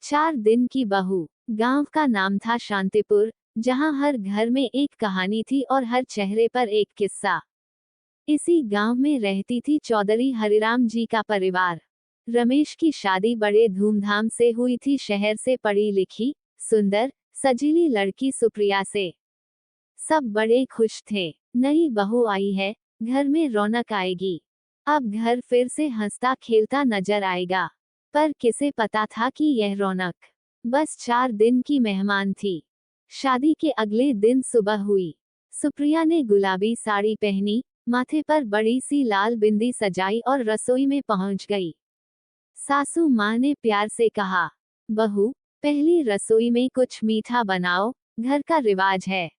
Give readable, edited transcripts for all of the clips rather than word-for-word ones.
4 दिन की बहू। गांव का नाम था शांतिपुर, जहां हर घर में एक कहानी थी और हर चेहरे पर एक किस्सा। इसी गांव में रहती थी चौधरी हरिराम जी का परिवार। रमेश की शादी बड़े धूमधाम से हुई थी शहर से पढ़ी लिखी, सुंदर, सजीली लड़की सुप्रिया से। सब बड़े खुश थे। नई बहू आई है, घर में रौनक आएगी। अब घर फिर से हंसता खेलता नजर आएगा। पर किसे पता था कि यह रौनक बस 4 दिन की मेहमान थी। शादी के अगले दिन सुबह हुई। सुप्रिया ने गुलाबी साड़ी पहनी, माथे पर बड़ी सी लाल बिंदी सजाई और रसोई में पहुंच गई। सासू माँ ने प्यार से कहा, बहू, पहली रसोई में कुछ मीठा बनाओ, घर का रिवाज है।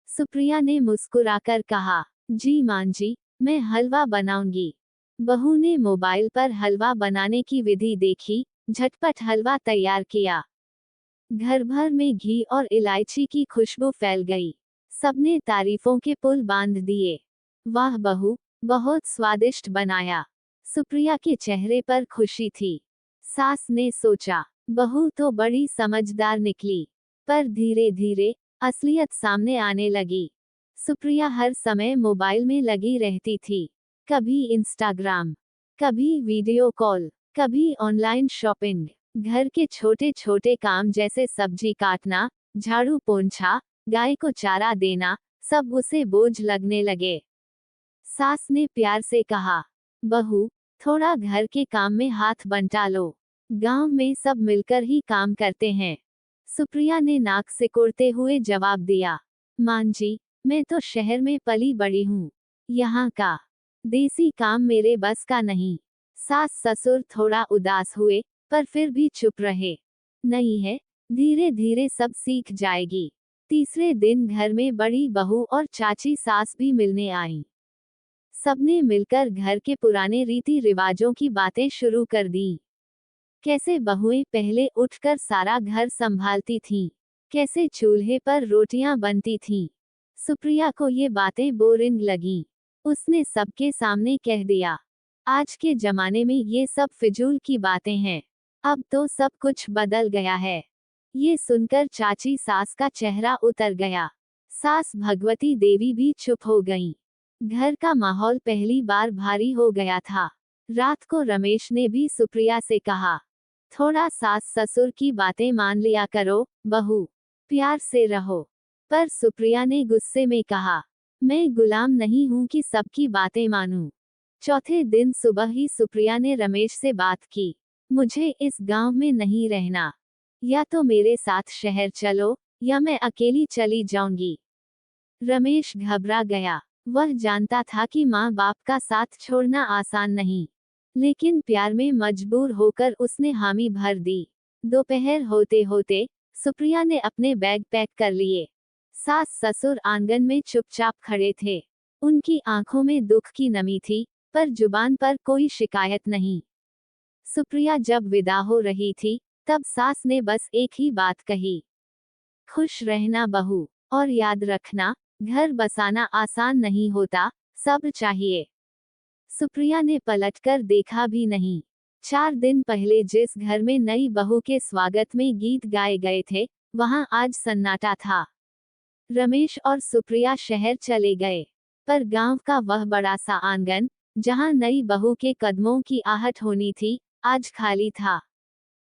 सुप्रिया ने मुस्कुराकर कहा, जी मां जी, मैं हलवा बनाऊंगी। बहू ने मोबाइल पर हलवा बनाने की विधि देखी, झटपट हलवा तैयार किया। घर भर में घी और इलायची की खुशबू फैल गई। सबने तारीफों के पुल बांध दिए। वाह बहू, बहुत स्वादिष्ट बनाया। सुप्रिया के चेहरे पर खुशी थी। सास ने सोचा, बहू तो बड़ी समझदार निकली। पर धीरे धीरे असलियत सामने आने लगी। सुप्रिया हर समय मोबाइल में लगी रहती थी। कभी इंस्टाग्राम, कभी वीडियो कॉल, कभी ऑनलाइन शॉपिंग। घर के छोटे छोटे काम जैसे सब्जी काटना, झाड़ू पोंछा, गाय को चारा देना, सब उसे बोझ लगने लगे। सास ने प्यार से कहा, बहू, थोड़ा घर के काम में हाथ बंटा लो। गांव में सब मिलकर ही काम करते हैं। सुप्रिया ने नाक सिकोड़ते हुए जवाब दिया, मां जी, मैं तो शहर में पली बड़ी हूँ। यहाँ का देसी काम मेरे बस का नहीं। सास ससुर थोड़ा उदास हुए, पर फिर भी चुप रहे। नहीं है, धीरे धीरे सब सीख जाएगी। तीसरे दिन घर में बड़ी बहू और चाची सास भी मिलने आईं। सबने मिलकर घर के पुराने रीति रिवाजों की बातें शुरू कर दी। कैसे बहुएं पहले उठकर सारा घर संभालती थीं, कैसे चूल्हे पर रोटियां बनती थीं। सुप्रिया को ये बातें बोरिंग लगीं। उसने सबके सामने कह दिया, आज के जमाने में ये सब फिजूल की बातें हैं। अब तो सब कुछ बदल गया है। ये सुनकर चाची सास का चेहरा उतर गया। सास भगवती देवी भी चुप हो गईं। घर का माहौल पहली बार भारी हो गया था। रात को रमेश ने भी सुप्रिया से कहा, थोड़ा सास ससुर की बातें मान लिया करो, बहू, प्यार से रहो। पर सुप्रिया ने गुस्से में कहा, मैं गुलाम नहीं हूं कि सबकी बातें मानूं। चौथे दिन सुबह ही सुप्रिया ने रमेश से बात की, मुझे इस गांव में नहीं रहना। या तो मेरे साथ शहर चलो, या मैं अकेली चली जाऊंगी। रमेश घबरा गया। वह जानता था कि माँ बाप का साथ छोड़ना आसान नहीं, लेकिन प्यार में मजबूर होकर उसने हामी भर दी। दोपहर होते होते सुप्रिया ने अपने बैग पैक कर लिए। सास ससुर आंगन में चुपचाप खड़े थे। उनकी आंखों में दुख की नमी थी, पर जुबान पर कोई शिकायत नहीं। सुप्रिया जब विदा हो रही थी, तब सास ने बस एक ही बात कही, खुश रहना बहू, और याद रखना, घर बसाना आसान नहीं होता, सब्र चाहिए। सुप्रिया ने पलटकर देखा भी नहीं। 4 दिन पहले जिस घर में नई बहू के स्वागत में गीत गाए गए थे, वहां आज सन्नाटा था। रमेश और सुप्रिया शहर चले गए, पर गांव का वह बड़ा सा आंगन, जहां नई बहू के कदमों की आहट होनी थी, आज खाली था।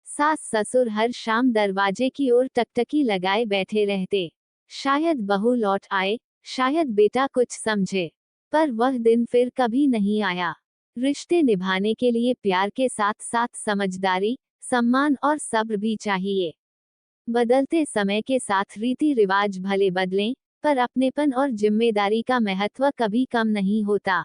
सास ससुर हर शाम दरवाजे की ओर टकटकी लगाए बैठे रहते। शायद बहू लौट आए, शायद बेटा कुछ समझे। पर वह दिन फिर कभी नहीं आया। रिश्ते निभाने के लिए प्यार के साथ साथ समझदारी, सम्मान और सब्र भी चाहिए। बदलते समय के साथ रीति रिवाज भले बदलें, पर अपनेपन और जिम्मेदारी का महत्व कभी कम नहीं होता।